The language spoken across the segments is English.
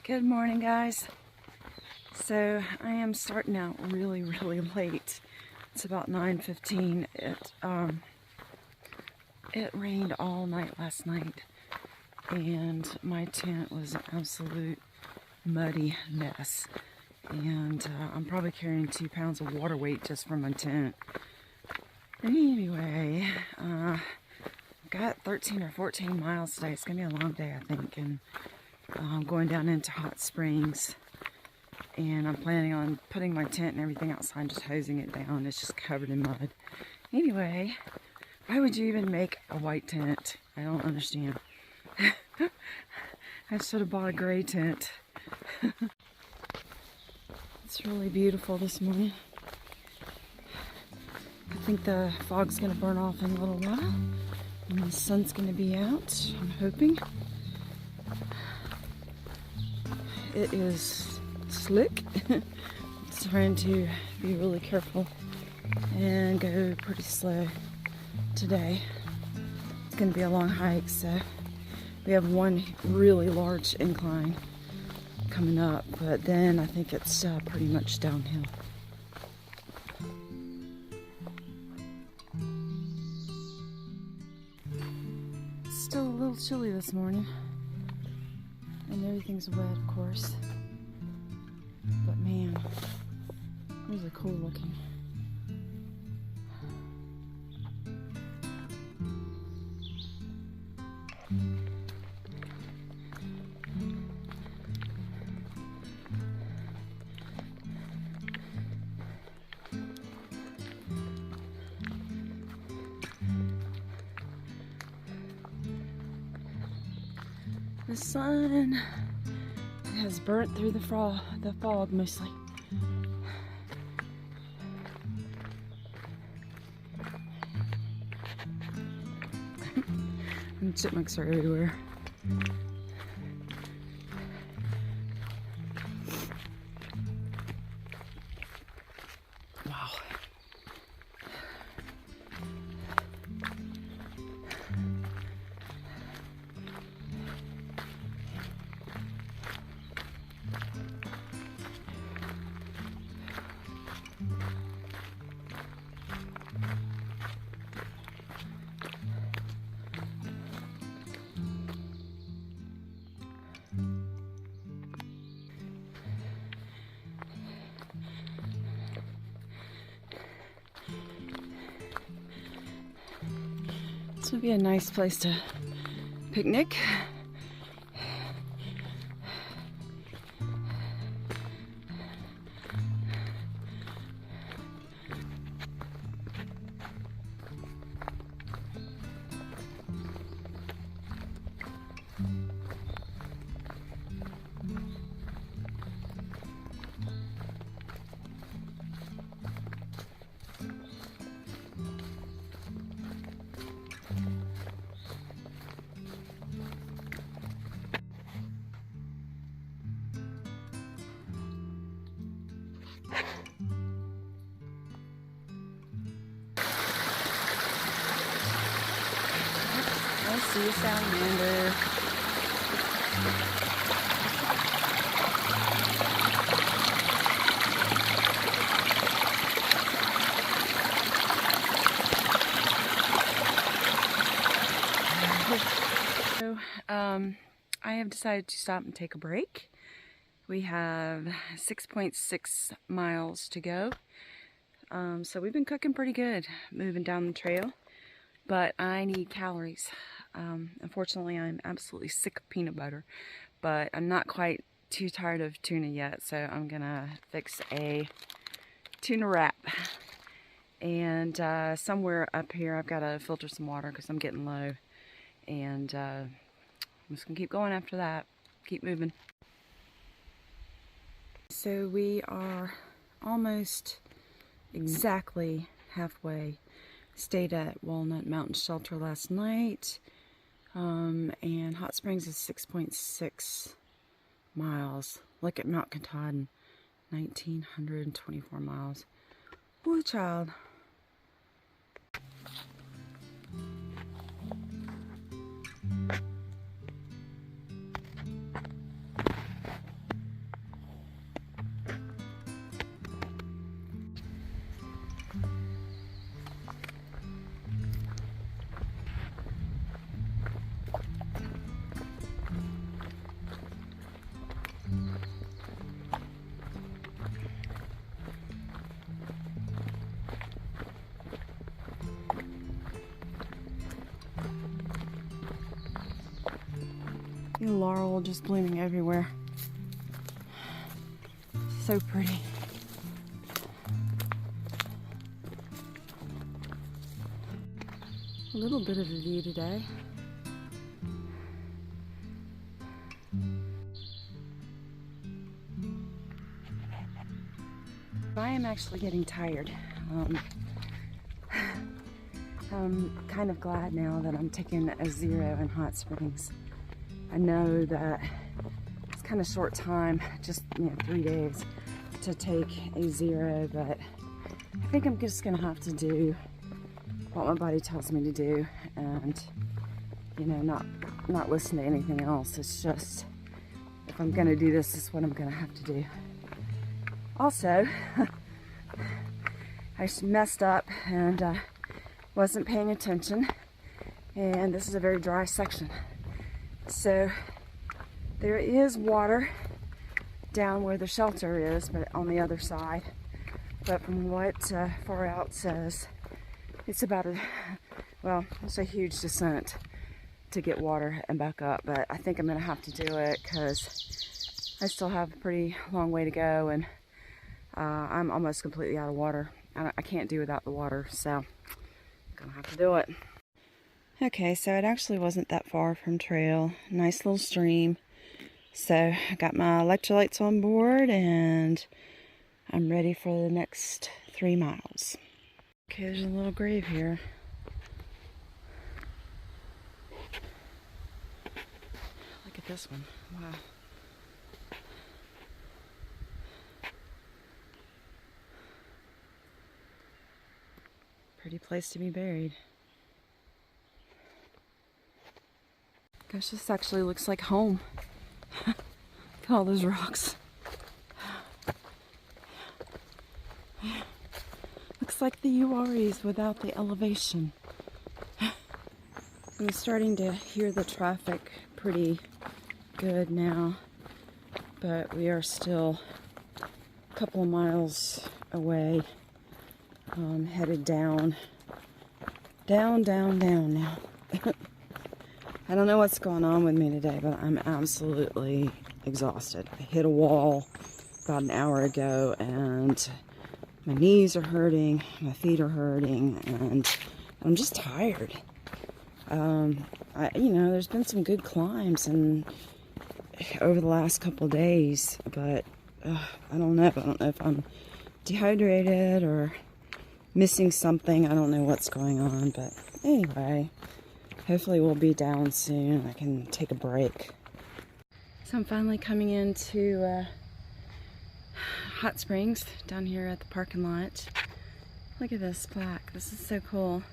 Good morning, guys. So I am starting out really late. It's about 9:15. It rained all night last night, and my tent was an absolute muddy mess. And I'm probably carrying 2 pounds of water weight just from my tent. Anyway, got 13 or 14 miles today. It's gonna be a long day, I think, and I'm going down into hot springs, and I'm planning on putting my tent and everything outside, just hosing it down. It's just covered in mud. Anyway, why would you even make a white tent? I don't understand. I should have bought a gray tent. It's really beautiful this morning. I think the fog's gonna burn off in a little while, and the sun's gonna be out, I'm hoping. It is slick. It's trying to be really careful and go pretty slow today. It's going to be a long hike, so we have one really large incline coming up, but then I think it's pretty much downhill. It's still a little chilly this morning. And everything's wet, of course. But man, really cool looking. The sun has burnt through the fog mostly. And chipmunks are everywhere. Wow. This would be a nice place to picnic. I see a salamander. So, I have decided to stop and take a break. We have 6.6 miles to go. So we've been cooking pretty good, moving down the trail, but I need calories. Unfortunately, I'm absolutely sick of peanut butter, but I'm not quite too tired of tuna yet, so I'm gonna fix a tuna wrap. And somewhere up here, I've got to filter some water because I'm getting low. And I'm just gonna keep going after that. Keep moving. So we are almost exactly halfway. Stayed at Walnut Mountain Shelter last night, and Hot Springs is 6.6 miles. Look at Mount Katahdin, 1,924 miles. Woo, child. The laurel just blooming everywhere. So pretty. A little bit of a view today. I am actually getting tired. I'm kind of glad now that I'm taking a 0 in Hot Springs. I know that it's kind of short time, just 3 days to take a 0, but I think I'm just gonna have to do what my body tells me to do, and not listen to anything else. It's just, if I'm gonna do this, this is what I'm gonna have to do. Also, I messed up and wasn't paying attention, and this is a very dry section. So there is water down where the shelter is, but on the other side. But from what Far Out says, it's about it's a huge descent to get water and back up. But I think I'm gonna have to do it because I still have a pretty long way to go, and I'm almost completely out of water. I can't do without the water, so I'm gonna have to do it. Okay, so it actually wasn't that far from trail. Nice little stream. So I got my electrolytes on board and I'm ready for the next 3 miles. Okay, there's a little grave here. Look at this one. Wow. Pretty place to be buried. Gosh, this actually looks like home. Look at all those rocks. Looks like the UREs without the elevation. I'm starting to hear the traffic pretty good now, but we are still a couple of miles away, headed down now. I don't know what's going on with me today, but I'm absolutely exhausted. I hit a wall about an hour ago, and my knees are hurting, my feet are hurting, and I'm just tired. There's been some good climbs and over the last couple days, but I don't know. I don't know if I'm dehydrated or missing something. I don't know what's going on, but anyway, hopefully we'll be down soon. I can take a break. So I'm finally coming into Hot Springs down here at the parking lot. Look at this plaque. This is so cool.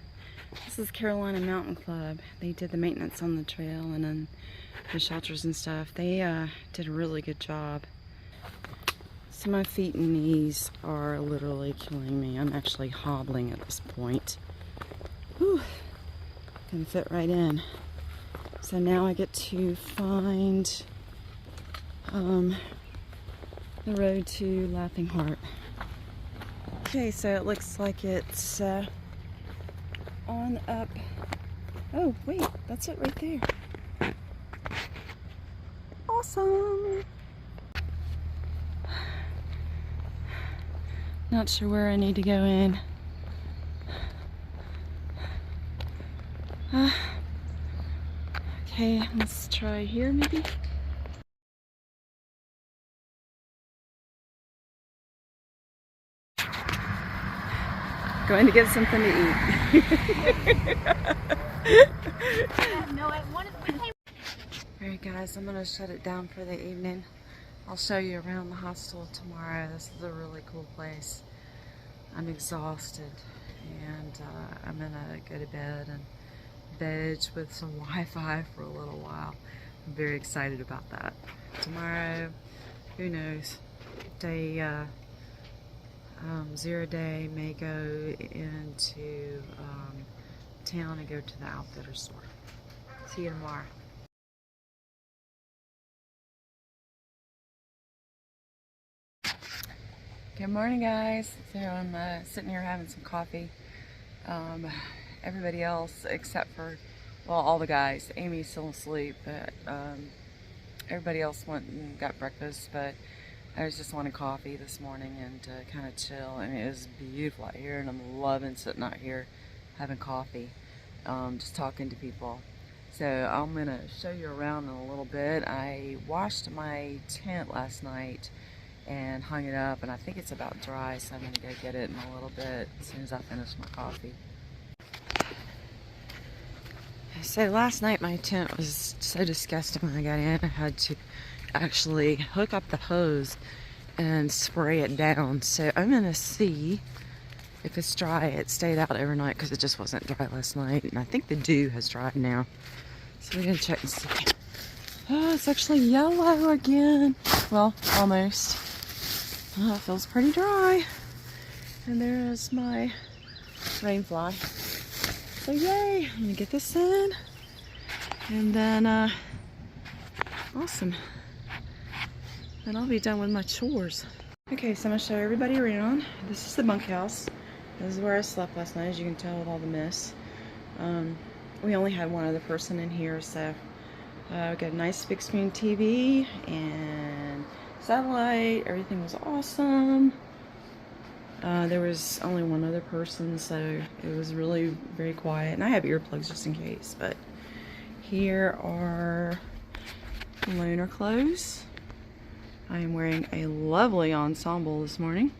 This is Carolina Mountain Club. They did the maintenance on the trail and then the shelters and stuff. They did a really good job. So my feet and knees are literally killing me. I'm actually hobbling at this point. Whew. Can fit right in. So now I get to find the road to Laughing Heart. Okay, so it looks like it's on up. Oh, wait, that's it right there. Awesome. Not sure where I need to go in. Okay, let's try here maybe. Going to get something to eat. Alright guys, I'm going to shut it down for the evening. I'll show you around the hostel tomorrow. This is a really cool place. I'm exhausted and I'm going to go to bed and veg with some Wi-Fi for a little while. I'm very excited about that. Tomorrow, who knows, day 0 day may go into town and go to the outfitter store. See you tomorrow. Good morning guys. So I'm sitting here having some coffee. Everybody else except for, well, all the guys. Amy's still asleep, but everybody else went and got breakfast, but I was just wanting coffee this morning and to kind of chill. I mean, it was beautiful out here, and I'm loving sitting out here having coffee, just talking to people. So I'm gonna show you around in a little bit. I washed my tent last night and hung it up, and I think it's about dry, so I'm gonna go get it in a little bit as soon as I finish my coffee. So last night my tent was so disgusting when I got in. I had to actually hook up the hose and spray it down. So I'm gonna see if it's dry. It stayed out overnight because it just wasn't dry last night, and I think the dew has dried now. So we're gonna check and see. Oh, it's actually yellow again. Well, almost. Oh, it feels pretty dry. And there is my rain fly. So yay, I'm gonna get this in. And then, awesome. Then I'll be done with my chores. Okay, so I'm gonna show everybody around. This is the bunkhouse. This is where I slept last night, as you can tell with all the mess. We only had one other person in here, so we got a nice big screen TV and satellite. Everything was awesome. There was only one other person, so it was really very quiet. And I have earplugs just in case, but here are loaner clothes. I am wearing a lovely ensemble this morning.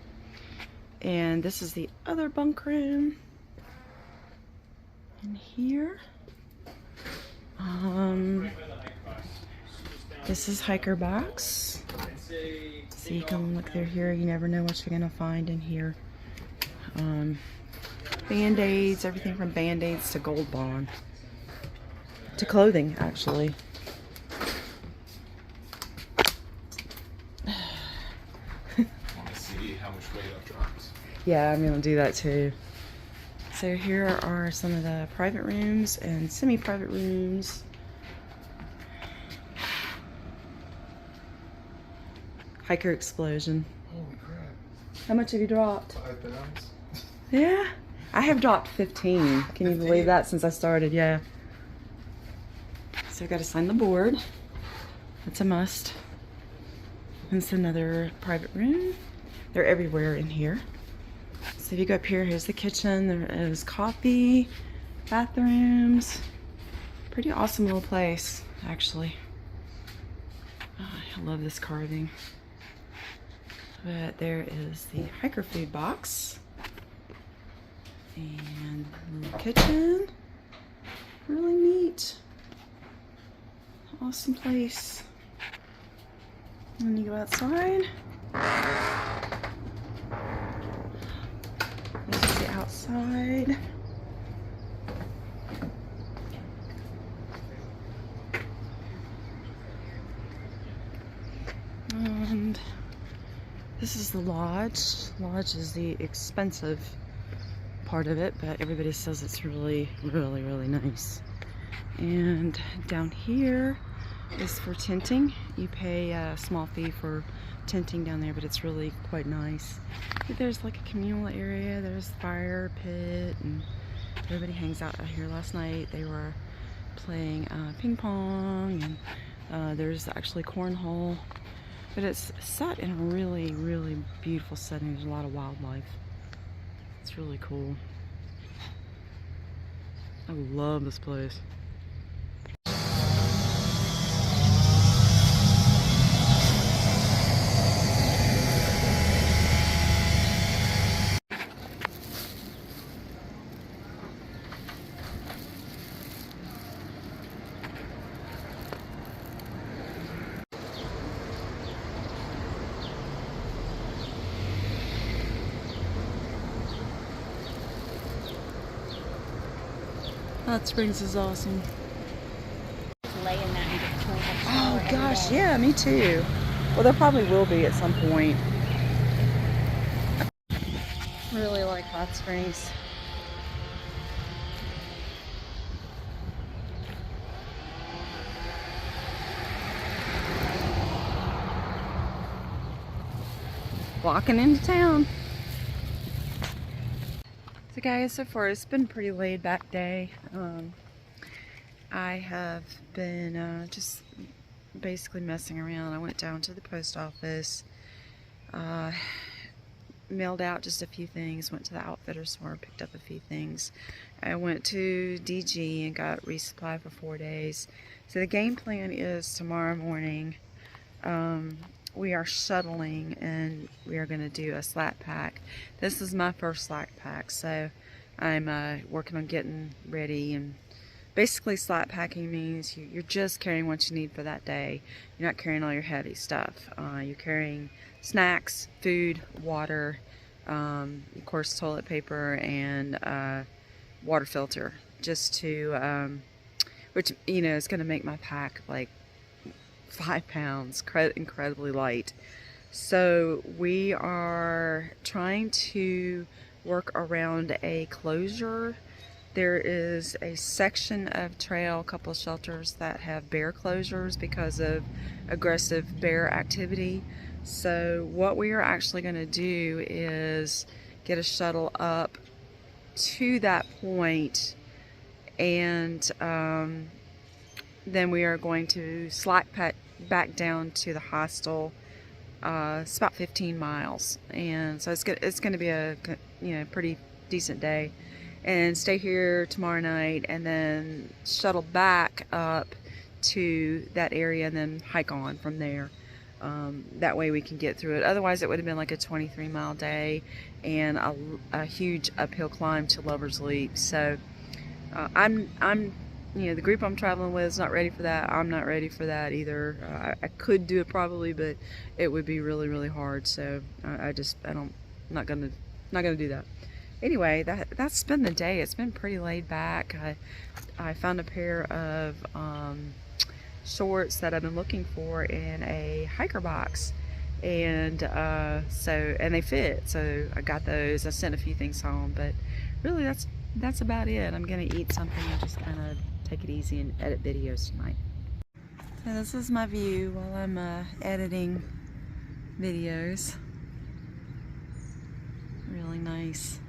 And this is the other bunk room. And here, this is hiker box. So you can look through here. You never know what you're gonna find in here. Band-aids, everything from band-aids to Gold Bond. To clothing, actually. Want to see how much weight I've dropped? Yeah, I'm gonna do that too. So here are some of the private rooms and semi-private rooms. Hiker explosion. Holy crap. How much have you dropped? 5 pounds. Yeah, I have dropped 15. Can you believe that, since I started? Yeah. So I got to sign the board. That's a must. It's another private room. They're everywhere in here. So if you go up here, here's the kitchen. There is coffee, bathrooms. Pretty awesome little place, actually. Oh, I love this carving. But there is the hiker food box. And the little kitchen. Really neat. Awesome place. And you go outside. This is the outside. And this is the lodge. Lodge is the expensive part of it, but everybody says it's really, really, really nice. And down here is for tenting. You pay a small fee for tenting down there, but it's really quite nice. But there's like a communal area. There's the fire pit, and everybody hangs out here. Last night they were playing ping pong, and there's actually cornhole. But it's set in a really, really beautiful setting. There's a lot of wildlife. It's really cool. I love this place. Hot Springs is awesome. Lay in that and get cool. Oh gosh, yeah, me too. Well, there probably will be at some point. Really like Hot Springs. Walking into town. So guys, so far it's been a pretty laid back day. I have been just basically messing around. I went down to the post office, uh, mailed out just a few things, went to the outfitter store, picked up a few things. I went to DG and got resupply for 4 days. So the game plan is tomorrow morning, we are shuttling and we are going to do a slack pack. This is my first slack pack, so I'm working on getting ready. And basically slack packing means you're just carrying what you need for that day. You're not carrying all your heavy stuff. You're carrying snacks, food, water, of course toilet paper, and water filter, just to which, you know, is going to make my pack like 5 pounds, incredibly light. So we are trying to work around a closure. There is a section of trail, a couple of shelters that have bear closures because of aggressive bear activity. So what we are actually going to do is get a shuttle up to that point, and then we are going to slack pack back down to the hostel. It's about 15 miles, and so it's going to be a, you know, pretty decent day, and stay here tomorrow night, and then shuttle back up to that area, and then hike on from there. That way we can get through it. Otherwise, it would have been like a 23-mile day and a huge uphill climb to Lover's Leap. So I'm you know, the group I'm traveling with is not ready for that. I'm not ready for that either. I could do it probably, but it would be really, really hard. So I'm not gonna do that. Anyway, that's been the day. It's been pretty laid back. I found a pair of shorts that I've been looking for in a hiker box, and and they fit. So I got those. I sent a few things home, but really that's about it. I'm gonna eat something and just kind of take it easy and edit videos tonight. So this is my view while I'm editing videos. Really nice.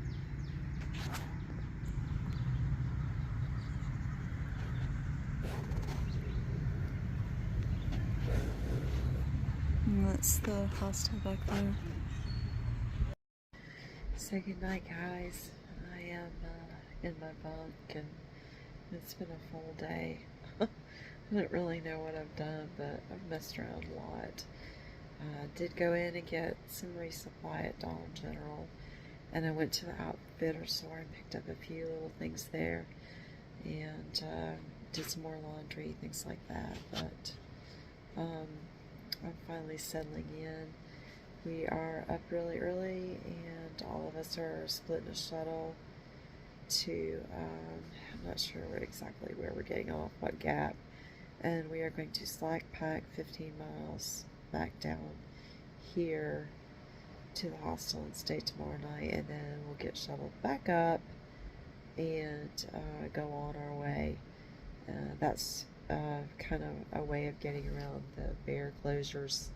And that's the hostel back there. So good night, guys. I am in my bunk, and it's been a full day. I don't really know what I've done, but I've messed around a lot. Did go in and get some resupply at Dollar General, and I went to the outfitter store and picked up a few little things there, and did some more laundry, things like that. But I'm finally settling in. We are up really early, and all of us are splitting a shuttle to, I'm not sure exactly where we're getting off, what gap, and we are going to slack pack 15 miles back down here to the hostel and stay tomorrow night, and then we'll get shuttled back up and go on our way. That's kind of a way of getting around the bear closures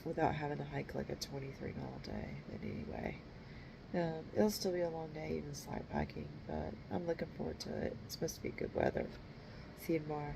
without having to hike like a 23-mile day. But anyway, it'll still be a long day even slack packing, but I'm looking forward to it. It's supposed to be good weather. See you tomorrow.